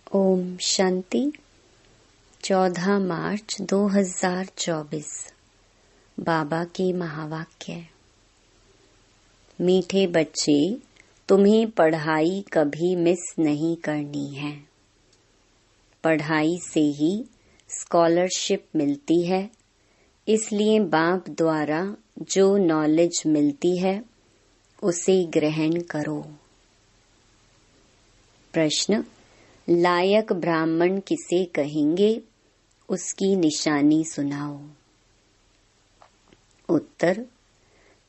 ओम शांति। 14 मार्च 2024 बाबा के महावाक्य। मीठे बच्चे, तुम्हें पढ़ाई कभी मिस नहीं करनी है। पढ़ाई से ही स्कॉलरशिप मिलती है, इसलिए बाप द्वारा जो नॉलेज मिलती है उसे ग्रहण करो। प्रश्न: लायक ब्राह्मण किसे कहेंगे, उसकी निशानी सुनाओ। उत्तर: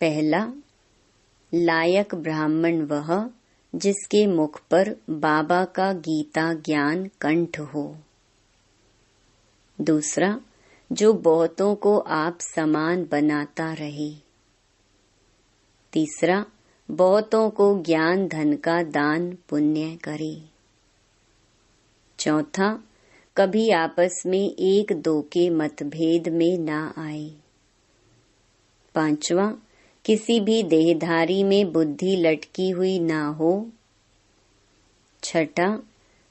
पहला, लायक ब्राह्मण वह जिसके मुख पर बाबा का गीता ज्ञान कंठ हो। दूसरा, जो बहुतों को आप समान बनाता रहे। तीसरा, बहुतों को ज्ञान धन का दान पुण्य करे। चौथा, कभी आपस में एक दो के मतभेद में ना आए। पांचवा, किसी भी देहधारी में बुद्धि लटकी हुई ना हो। छठा,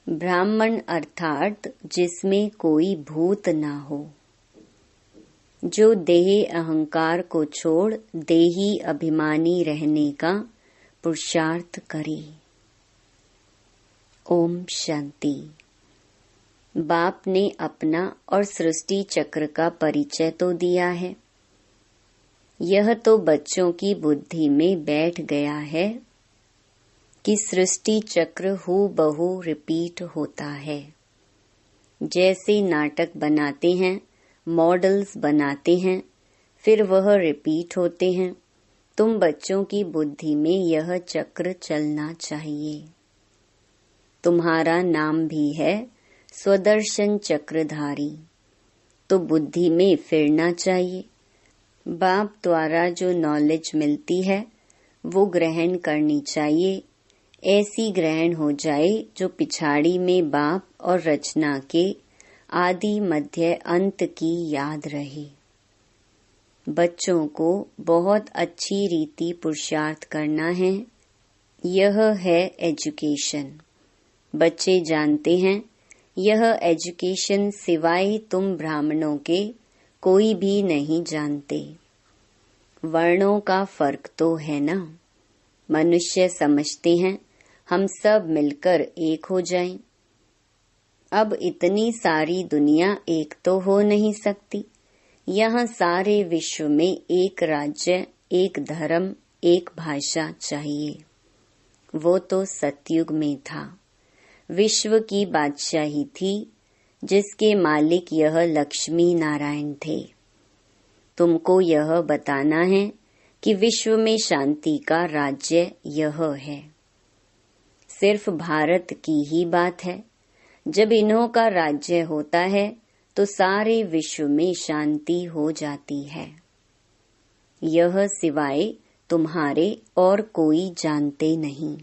ब्राह्मण अर्थात जिसमें कोई भूत ना हो, जो देह अहंकार को छोड़ देही अभिमानी रहने का पुरुषार्थ करे। ओम शांति। बाप ने अपना और सृष्टि चक्र का परिचय तो दिया है। यह तो बच्चों की बुद्धि में बैठ गया है कि सृष्टि चक्र हूबहू रिपीट होता है। जैसे नाटक बनाते हैं, मॉडल्स बनाते हैं, फिर वह रिपीट होते हैं। तुम बच्चों की बुद्धि में यह चक्र चलना चाहिए। तुम्हारा नाम भी है स्वदर्शन चक्रधारी, तो बुद्धि में फिरना चाहिए। बाप द्वारा जो नॉलेज मिलती है वो ग्रहण करनी चाहिए। ऐसी ग्रहण हो जाए जो पिछाड़ी में बाप और रचना के आदि मध्य अंत की याद रहे। बच्चों को बहुत अच्छी रीति पुरुषार्थ करना है। यह है एजुकेशन। बच्चे जानते हैं यह एजुकेशन सिवाय तुम ब्राह्मणों के कोई भी नहीं जानते। वर्णों का फर्क तो है ना। मनुष्य समझते हैं हम सब मिलकर एक हो जाएं। अब इतनी सारी दुनिया एक तो हो नहीं सकती। यहाँ सारे विश्व में एक राज्य, एक धर्म, एक भाषा चाहिए। वो तो सतयुग में था। विश्व की बादशाही थी जिसके मालिक यह लक्ष्मी नारायण थे। तुमको यह बताना है कि विश्व में शांति का राज्य यह है। सिर्फ भारत की ही बात है। जब इन्हों का राज्य होता है तो सारे विश्व में शांति हो जाती है। यह सिवाय तुम्हारे और कोई जानते नहीं।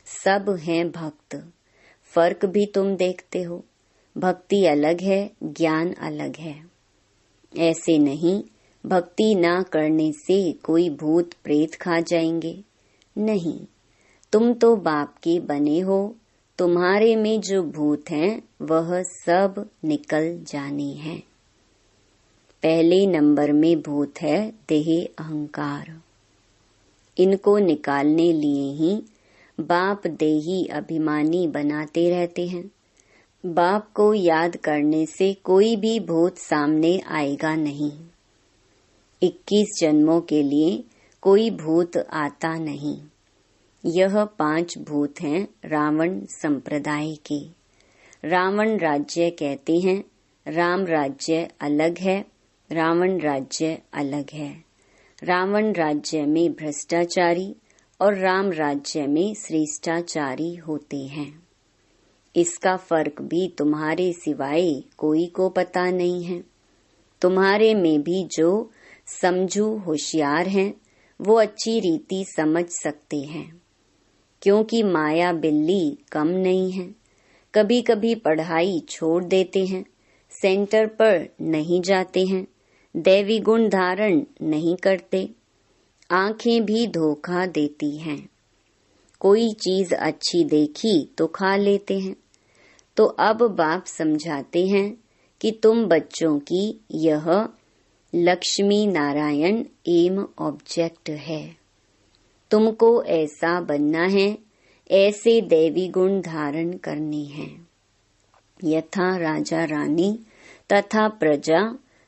सब हैं भक्त। फर्क भी तुम देखते हो। भक्ति अलग है, ज्ञान अलग है। ऐसे नहीं भक्ति ना करने से कोई भूत प्रेत खा जाएंगे। नहीं, तुम तो बाप के बने हो। तुम्हारे में जो भूत हैं वह सब निकल जाने हैं। पहले नंबर में भूत है देह अहंकार। इनको निकालने लिए ही बाप देही अभिमानी बनाते रहते हैं। बाप को याद करने से कोई भी भूत सामने आएगा नहीं। 21 जन्मों के लिए कोई भूत आता नहीं। यह 5 भूत हैं रावण संप्रदाय के। रावण राज्य कहते हैं। राम राज्य अलग है, रावण राज्य अलग है। रावण राज्य में भ्रष्टाचारी और राम राज्य में श्रेष्ठाचारी होते हैं। इसका फर्क भी तुम्हारे सिवाय कोई को पता नहीं है। तुम्हारे में भी जो समझू होशियार हैं वो अच्छी रीति समझ सकते हैं, क्योंकि माया बिल्ली कम नहीं है। कभी कभी पढ़ाई छोड़ देते हैं, सेंटर पर नहीं जाते हैं, दैवी गुण धारण नहीं करते। आंखें भी धोखा देती हैं। कोई चीज अच्छी देखी तो खा लेते हैं। तो अब बाप समझाते हैं कि तुम बच्चों की यह लक्ष्मी नारायण एम ऑब्जेक्ट है। तुमको ऐसा बनना है, ऐसे दैवी गुण धारण करने हैं। यथा राजा रानी तथा प्रजा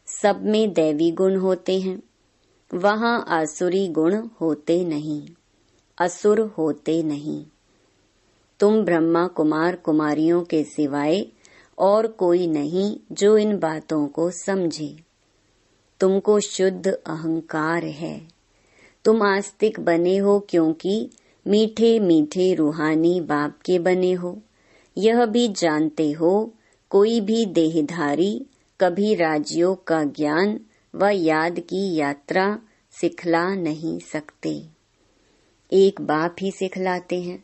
सब में दैवी गुण होते हैं, वहाँ आसुरी गुण होते नहीं, असुर होते नहीं। तुम ब्रह्मा कुमार कुमारियों के सिवाय और कोई नहीं जो इन बातों को समझे। तुमको शुद्ध अहंकार है। तुम आस्तिक बने हो क्योंकि मीठे मीठे रूहानी बाप के बने हो। यह भी जानते हो कोई भी देहधारी कभी राजयोग का ज्ञान व याद की यात्रा सिखला नहीं सकते, एक बाप ही सिखलाते हैं।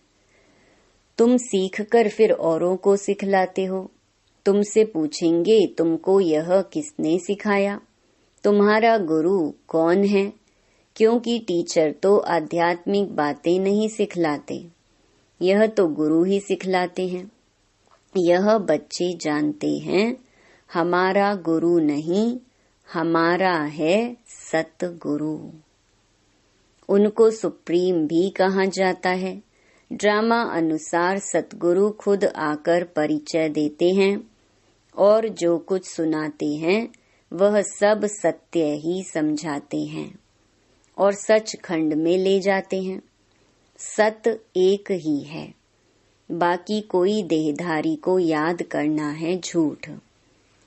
तुम सीख कर फिर औरों को सिखलाते हो। तुमसे पूछेंगे तुमको यह किसने सिखाया, तुम्हारा गुरु कौन है, क्योंकि टीचर तो आध्यात्मिक बातें नहीं सिखलाते, यह तो गुरु ही सिखलाते हैं। यह बच्चे जानते हैं हमारा गुरु नहीं, हमारा है सतगुरु। उनको सुप्रीम भी कहा जाता है। ड्रामा अनुसार सतगुरु खुद आकर परिचय देते हैं और जो कुछ सुनाते हैं वह सब सत्य ही समझाते हैं और सचखंड में ले जाते हैं। सत एक ही है, बाकी कोई देहधारी को याद करना है झूठ।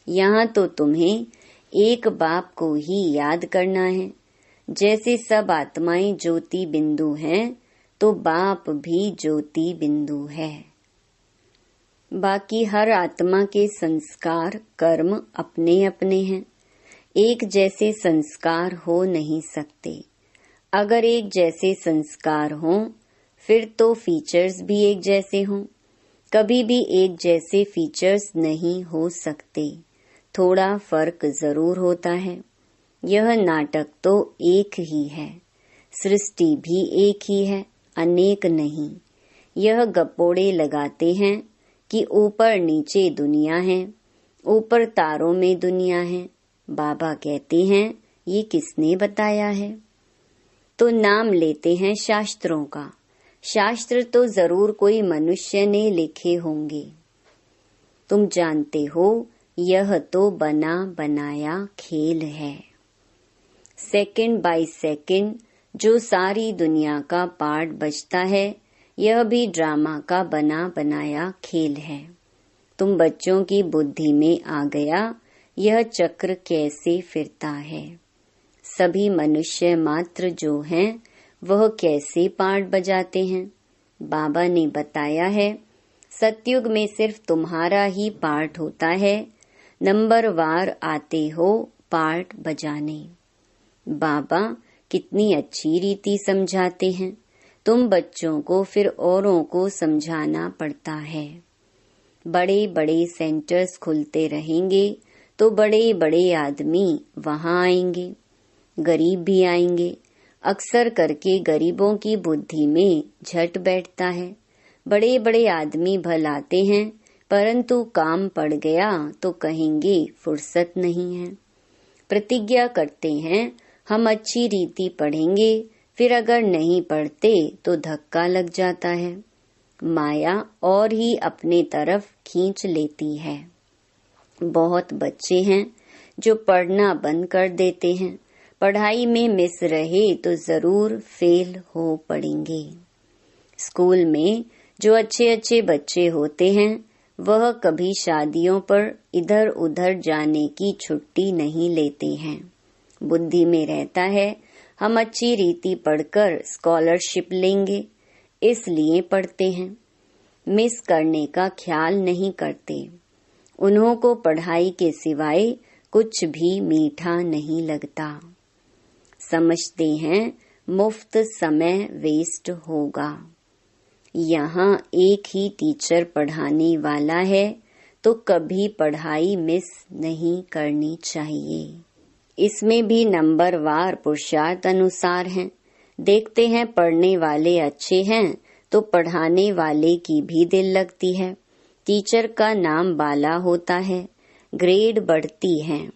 यहाँ तो तुम्हें एक बाप को ही याद करना है। जैसे सब आत्माएं ज्योति बिंदु हैं, तो बाप भी ज्योति बिंदु है। बाकी हर आत्मा के संस्कार कर्म अपने अपने हैं, एक जैसे संस्कार हो नहीं सकते। अगर एक जैसे संस्कार हों, फिर तो फीचर्स भी एक जैसे हों। कभी भी एक जैसे फीचर्स नहीं हो सकते, थोड़ा फर्क जरूर होता है। यह नाटक तो एक ही है, सृष्टि भी एक ही है, अनेक नहीं। यह गप्पोड़े लगाते हैं कि ऊपर नीचे दुनिया है, ऊपर तारों में दुनिया है। बाबा कहते हैं ये किसने बताया है? तो नाम लेते हैं शास्त्रों का। शास्त्र तो जरूर कोई मनुष्य ने लिखे होंगे। तुम जानते हो यह तो बना बनाया खेल है। सेकंड बाय सेकंड जो सारी दुनिया का पार्ट बचता है, यह भी ड्रामा का बना बनाया खेल है। तुम बच्चों की बुद्धि में आ गया यह चक्र कैसे फिरता है। सभी मनुष्य मात्र जो हैं वह कैसे पार्ट बजाते हैं। बाबा ने बताया है सतयुग में सिर्फ तुम्हारा ही पार्ट होता है, नंबर वार आते हो पार्ट बजाने। बाबा कितनी अच्छी रीति समझाते हैं। तुम बच्चों को फिर औरों को समझाना पड़ता है। बड़े बड़े सेंटर्स खुलते रहेंगे तो बड़े बड़े आदमी वहां आएंगे, गरीब भी आएंगे। अक्सर करके गरीबों की बुद्धि में झट बैठता है। बड़े बड़े आदमी भलाते हैं, परंतु काम पड़ गया तो कहेंगे फुर्सत नहीं है। प्रतिज्ञा करते हैं हम अच्छी रीति पढ़ेंगे, फिर अगर नहीं पढ़ते तो धक्का लग जाता है। माया और ही अपने तरफ खींच लेती है। बहुत बच्चे हैं जो पढ़ना बंद कर देते हैं। पढ़ाई में मिस रहे तो जरूर फेल हो पड़ेंगे। स्कूल में जो अच्छे अच्छे बच्चे होते हैं वह कभी शादियों पर इधर उधर जाने की छुट्टी नहीं लेते हैं। बुद्धि में रहता है हम अच्छी रीति पढ़कर स्कॉलरशिप लेंगे, इसलिए पढ़ते हैं। मिस करने का ख्याल नहीं करते। उन्हों को पढ़ाई के सिवाय कुछ भी मीठा नहीं लगता। समझते हैं मुफ्त समय वेस्ट होगा। यहाँ एक ही टीचर पढ़ाने वाला है तो कभी पढ़ाई मिस नहीं करनी चाहिए। इसमें भी नंबर वार पुरुषार्थ अनुसार हैं। देखते हैं पढ़ने वाले अच्छे हैं तो पढ़ाने वाले की भी दिल लगती है। टीचर का नाम बाला होता है, ग्रेड बढ़ती है,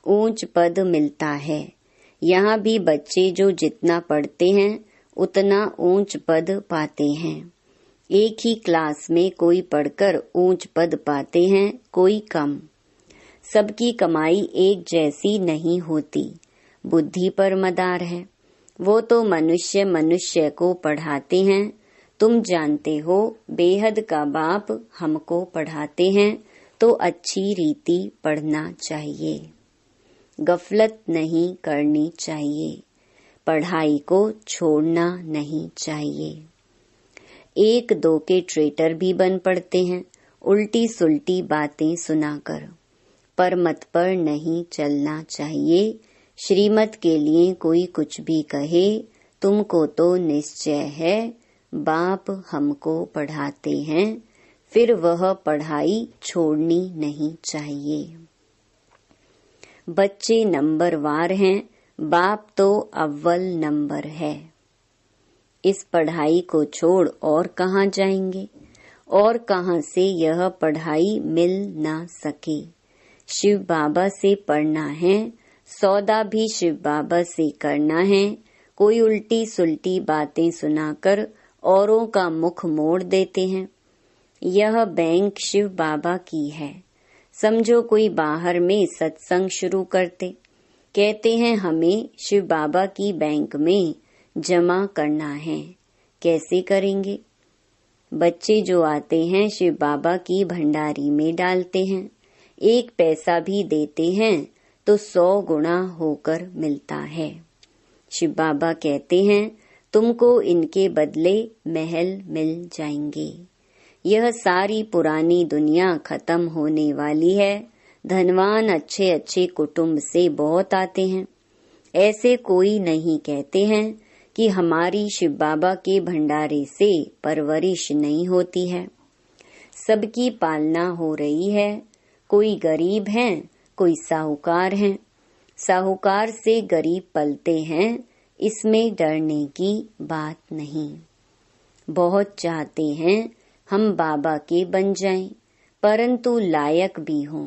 ऊंच पद मिलता है। यहाँ भी बच्चे जो जितना पढ़ते हैं उतना ऊंच पद पाते हैं। एक ही क्लास में कोई पढ़कर ऊंच पद पाते हैं, कोई कम। सबकी कमाई एक जैसी नहीं होती, बुद्धि पर मदार है। वो तो मनुष्य मनुष्य को पढ़ाते हैं। तुम जानते हो बेहद का बाप हमको पढ़ाते हैं, तो अच्छी रीति पढ़ना चाहिए, गफलत नहीं करनी चाहिए, पढ़ाई को छोड़ना नहीं चाहिए। एक दो के ट्रेटर भी बन पड़ते हैं उल्टी सुल्टी बातें सुनाकर। पर मत पर नहीं चलना चाहिए। श्रीमत के लिए कोई कुछ भी कहे, तुमको तो निश्चय है बाप हमको पढ़ाते हैं, फिर वह पढ़ाई छोड़नी नहीं चाहिए। बच्चे नंबरवार हैं, बाप तो अव्वल नंबर है। इस पढ़ाई को छोड़ और कहाँ जाएंगे, और कहाँ से यह पढ़ाई मिल ना सके। शिव बाबा से पढ़ना है, सौदा भी शिव बाबा से करना है। कोई उल्टी सुल्टी बातें सुनाकर औरों का मुख मोड़ देते हैं। यह बैंक शिव बाबा की है। समझो कोई बाहर में सत्संग शुरू करते, कहते हैं हमें शिव बाबा की बैंक में जमा करना है। कैसे करेंगे? बच्चे जो आते हैं शिव बाबा की भंडारी में डालते हैं, 1 पैसा भी देते हैं तो 100 गुना होकर मिलता है। शिव बाबा कहते हैं तुमको इनके बदले महल मिल जाएंगे। यह सारी पुरानी दुनिया खत्म होने वाली है। धनवान अच्छे अच्छे कुटुंब से बहुत आते हैं। ऐसे कोई नहीं कहते हैं कि हमारी शिव बाबा के भंडारे से परवरिश नहीं होती है। सबकी पालना हो रही है। कोई गरीब हैं, कोई साहूकार हैं। साहूकार से गरीब पलते हैं, इसमें डरने की बात नहीं। बहुत चाहते हैं हम बाबा के बन जाएं, परंतु लायक भी हों,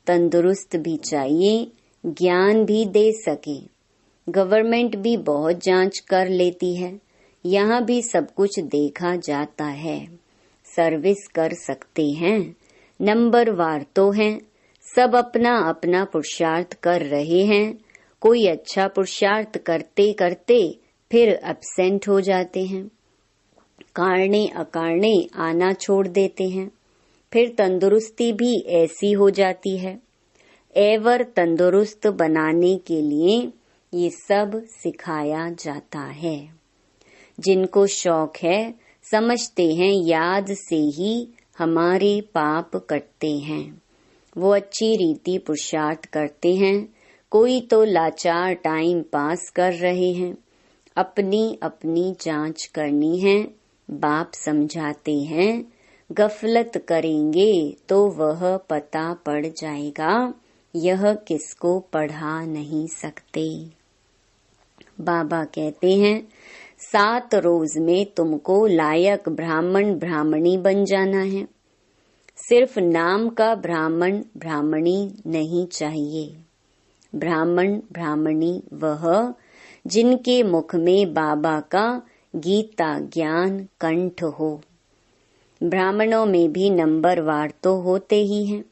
तंदुरुस्त भी चाहिए, ज्ञान भी दे सके। गवर्नमेंट भी बहुत जांच कर लेती है, यहाँ भी सब कुछ देखा जाता है। सर्विस कर सकते हैं, नंबरवार तो हैं। सब अपना अपना पुरुषार्थ कर रहे हैं। कोई अच्छा पुरुषार्थ करते करते फिर एब्सेंट हो जाते हैं, कारणे अकारणे आना छोड़ देते हैं। फिर तंदुरुस्ती भी ऐसी हो जाती है। एवर तंदुरुस्त बनाने के लिए ये सब सिखाया जाता है। जिनको शौक है समझते हैं याद से ही हमारे पाप कटते हैं। वो अच्छी रीति पुरुषार्थ करते हैं। कोई तो लाचार टाइम पास कर रहे हैं। अपनी अपनी जांच करनी है। बाप समझाते हैं गफलत करेंगे तो वह पता पड़ जाएगा, यह किसको पढ़ा नहीं सकते। बाबा कहते हैं 7 रोज में तुमको लायक ब्राह्मण ब्राह्मणी बन जाना है। सिर्फ नाम का ब्राह्मण ब्राह्मणी नहीं चाहिए। ब्राह्मण ब्राह्मणी वह जिनके मुख में बाबा का गीता ज्ञान कंठ हो। ब्राह्मणों में भी नंबरवार तो होते ही हैं,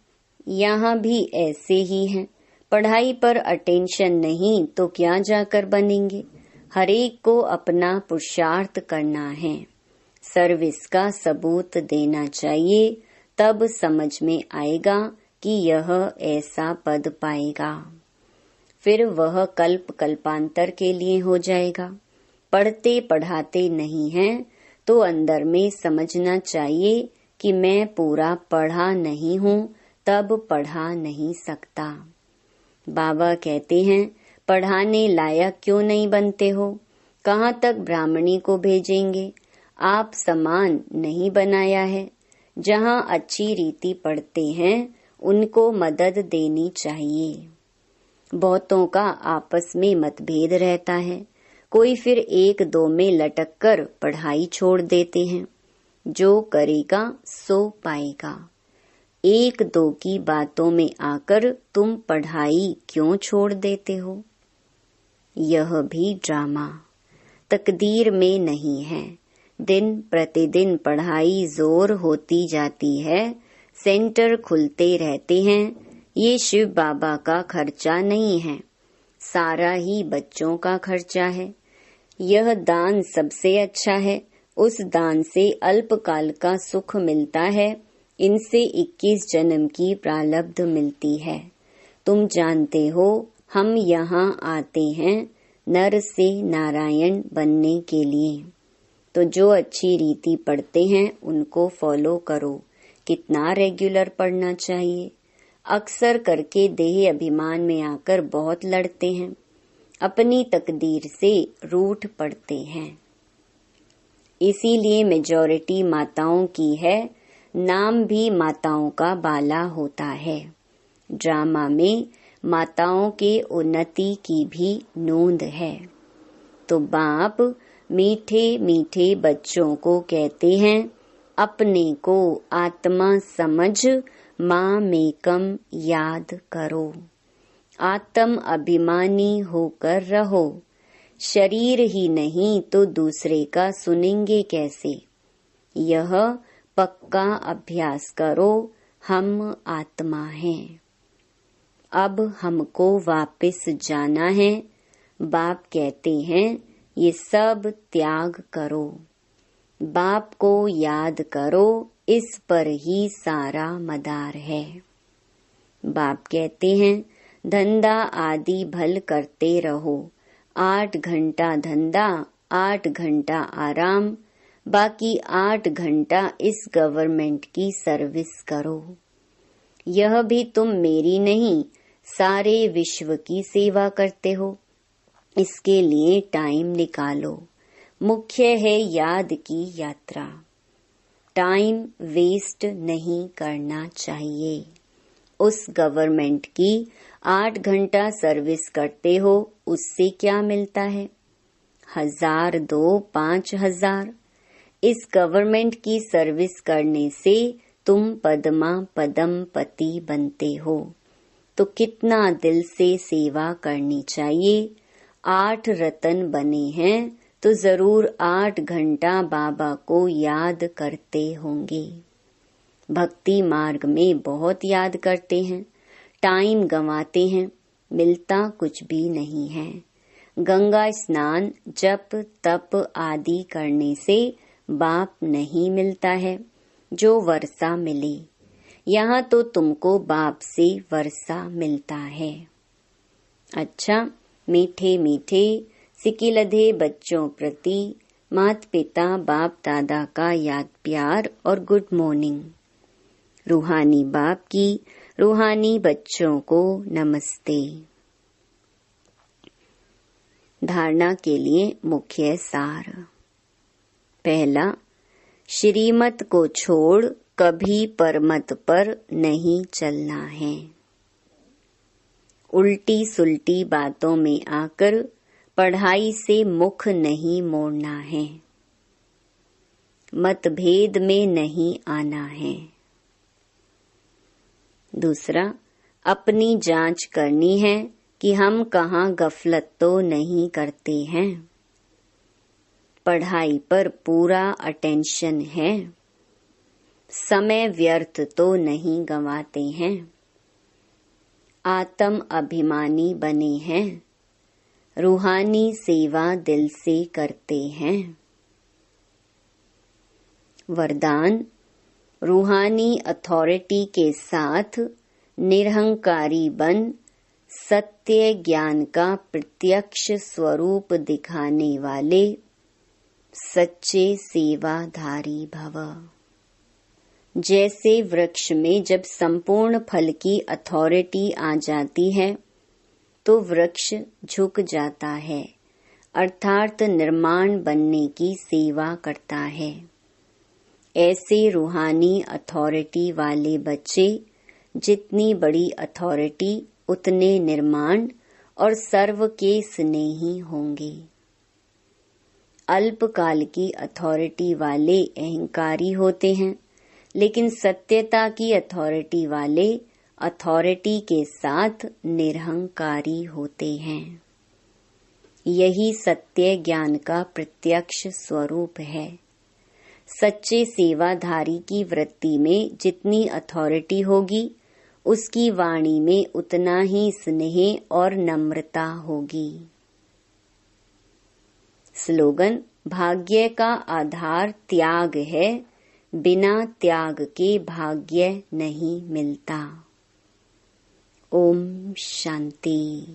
यहाँ भी ऐसे ही हैं। पढ़ाई पर अटेंशन नहीं तो क्या जाकर बनेंगे। हरेक को अपना पुरुषार्थ करना है। सर्विस का सबूत देना चाहिए, तब समझ में आएगा कि यह ऐसा पद पाएगा। फिर वह कल्प कल्पांतर के लिए हो जाएगा। पढ़ते पढ़ाते नहीं हैं तो अंदर में समझना चाहिए कि मैं पूरा पढ़ा नहीं हूँ, तब पढ़ा नहीं सकता। बाबा कहते हैं पढ़ाने लायक क्यों नहीं बनते हो? कहाँ तक ब्राह्मणी को भेजेंगे? आप समान नहीं बनाया है। जहाँ अच्छी रीति पढ़ते हैं उनको मदद देनी चाहिए। बहुतों का आपस में मतभेद रहता है। कोई फिर 1-2 में लटक कर पढ़ाई छोड़ देते हैं। जो करेगा सो पाएगा। एक दो की बातों में आकर तुम पढ़ाई क्यों छोड़ देते हो? यह भी ड्रामा तकदीर में नहीं है। दिन प्रतिदिन पढ़ाई जोर होती जाती है, सेंटर खुलते रहते हैं। ये शिव बाबा का खर्चा नहीं है, सारा ही बच्चों का खर्चा है। यह दान सबसे अच्छा है, उस दान से अल्पकाल का सुख मिलता है, इनसे 21 जन्म की प्रारब्ध मिलती है। तुम जानते हो हम यहाँ आते हैं नर से नारायण बनने के लिए, तो जो अच्छी रीति पढ़ते हैं उनको फॉलो करो। कितना रेगुलर पढ़ना चाहिए? अक्सर करके देह अभिमान में आकर बहुत लड़ते हैं, अपनी तकदीर से रूठ पड़ते हैं। इसीलिए मेजॉरिटी माताओं की है, नाम भी माताओं का बाला होता है। ड्रामा में माताओं के उन्नति की भी नोंद है। तो बाप मीठे मीठे बच्चों को कहते हैं, अपने को आत्मा समझ माँ मेकम याद करो। आत्म अभिमानी होकर रहो। शरीर ही नहीं तो दूसरे का सुनेंगे कैसे? यह पक्का अभ्यास करो। हम आत्मा हैं, अब हमको वापस जाना है। बाप कहते हैं ये सब त्याग करो, बाप को याद करो, इस पर ही सारा मदार है। बाप कहते हैं धंधा आदि भल करते रहो, 8 घंटा धंधा 8 घंटा आराम, बाकी 8 घंटा इस गवर्नमेंट की सर्विस करो। यह भी तुम मेरी नहीं सारे विश्व की सेवा करते हो, इसके लिए टाइम निकालो। मुख्य है याद की यात्रा, टाइम वेस्ट नहीं करना चाहिए। उस गवर्नमेंट की 8 घंटा सर्विस करते हो, उससे क्या मिलता है? 1000 दो 5000। इस गवर्नमेंट की सर्विस करने से तुम पद्मा पदम पति बनते हो, तो कितना दिल से सेवा करनी चाहिए। 8 रतन बने हैं तो जरूर 8 घंटा बाबा को याद करते होंगे। भक्ति मार्ग में बहुत याद करते हैं, टाइम गंवाते हैं, मिलता कुछ भी नहीं है। गंगा स्नान जप तप आदि करने से बाप नहीं मिलता है जो वर्षा मिले। यहाँ तो तुमको बाप से वर्षा मिलता है। अच्छा, मीठे मीठे सिकिलधे बच्चों प्रति माता पिता बाप दादा का याद प्यार और गुड मॉर्निंग। रूहानी बाप की रूहानी बच्चों को नमस्ते। धारणा के लिए मुख्य सार। पहला, श्रीमत को छोड़ कभी परमत पर नहीं चलना है। उल्टी सुल्टी बातों में आकर पढ़ाई से मुख नहीं मोड़ना है। मतभेद में नहीं आना है। दूसरा, अपनी जांच करनी है कि हम कहाँ गफलत तो नहीं करते हैं। पढ़ाई पर पूरा अटेंशन है, समय व्यर्थ तो नहीं गंवाते हैं। आत्म अभिमानी बने हैं, रूहानी सेवा दिल से करते हैं। वरदान, रूहानी अथॉरिटी के साथ निरहंकारी बन सत्य ज्ञान का प्रत्यक्ष स्वरूप दिखाने वाले सच्चे सेवाधारी भव। जैसे वृक्ष में जब संपूर्ण फल की अथॉरिटी आ जाती है तो वृक्ष झुक जाता है, अर्थात निर्माण बनने की सेवा करता है। ऐसे रूहानी अथॉरिटी वाले बच्चे जितनी बड़ी अथॉरिटी उतने निर्माण और सर्व के स्नेही होंगे। अल्पकाल की अथॉरिटी वाले अहंकारी होते हैं, लेकिन सत्यता की अथॉरिटी वाले अथॉरिटी के साथ निरहंकारी होते हैं। यही सत्य ज्ञान का प्रत्यक्ष स्वरूप है। सच्चे सेवाधारी की वृत्ति में जितनी अथॉरिटी होगी, उसकी वाणी में उतना ही स्नेह और नम्रता होगी। स्लोगन: भाग्य का आधार त्याग है, बिना त्याग के भाग्य नहीं मिलता। ओम शांति।